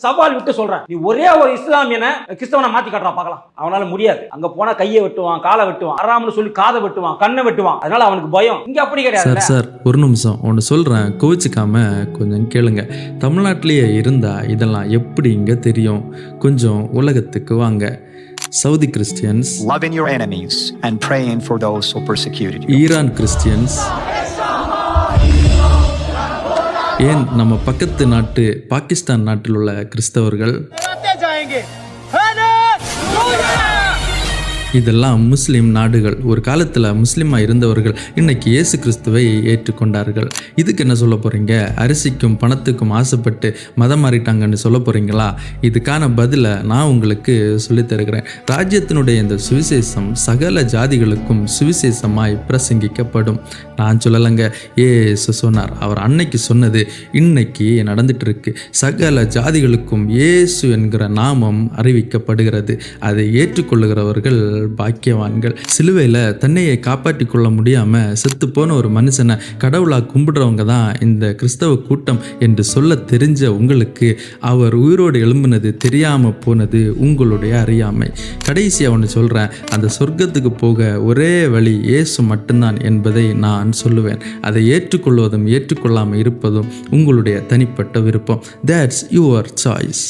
சவால் விட்டு சொல்றேன், நீ ஒரே ஒரு இஸ்லாமியனை கிறிஸ்தவனை மாத்தி காட்டுறா பார்க்கலாம். அவனால முடியாது. அங்க போனா கையை வெட்டுவான், காலை வெட்டுவான், அறாமனு சொல்லி காதை வெட்டுவான், கண்ணை வெட்டுவான். அதனால அவனுக்கு பயம். இங்க அப்படி கிடையாது. சார் ஒரு நிமிஷம் ஒன்று சொல்றேன், கோவிச்சுக்காம கொஞ்சம் கேளுங்க. தமிழ்நாட்டிலேயே இருந்தா இதெல்லாம் எப்படி இங்க தெரியும்? கொஞ்சம் உலகத்துக்கு வாங்க. Saudi Christians, loving your enemies and praying for those who persecuted you. Iran Christians, ஏன் நம்ம பக்கத்து நாட்டு பாகிஸ்தான் நாட்டில் உள்ள கிறிஸ்தவர்கள், இதெல்லாம் முஸ்லீம் நாடுகள். ஒரு காலத்தில் முஸ்லீமாக இருந்தவர்கள் இன்னைக்கு இயேசு கிறிஸ்துவை ஏற்றுக்கொண்டார்கள். இதுக்கு என்ன சொல்ல போகிறீங்க? அரிசிக்கும் பணத்துக்கும் ஆசைப்பட்டு மதம் மாறிட்டாங்கன்னு சொல்ல போகிறீங்களா? இதுக்கான பதிலை நான் உங்களுக்கு சொல்லித்தருகிறேன். ராஜ்யத்தினுடைய இந்த சுவிசேஷம் சகல ஜாதிகளுக்கும் சுவிசேஷமாய் பிரசங்கிக்கப்படும். நான் சொல்லலைங்க, ஏசு சொன்னார். அவர் அன்னைக்கு சொன்னது இன்னைக்கு நடந்துட்டு இருக்கு. சகல ஜாதிகளுக்கும் இயேசு என்கிற நாமம் அறிவிக்கப்படுகிறது. அதை ஏற்றுக்கொள்ளுகிறவர்கள் பாக்கியவான்கள். சிலுவையில் தன்னையை காப்பாற்றி கொள்ள முடியாம செத்து போன ஒரு மனுஷனை கடவுளா கும்பிடுறவங்க தான் இந்த கிறிஸ்தவ கூட்டம் என்று சொல்ல தெரிஞ்ச உங்களுக்கு அவர் உயிரோடு எழும்பினது தெரியாம போனது உங்களுடைய அறியாமை. கடைசியாக ஒன்று சொல்றேன், அந்த சொர்க்கத்துக்கு போக ஒரே வழி இயேசு மட்டும்தான் என்பதை நான் சொல்லுவேன். அதை ஏற்றுக்கொள்வதும் ஏற்றுக்கொள்ளாமல் இருப்பதும் உங்களுடைய தனிப்பட்ட விருப்பம். That's your choice.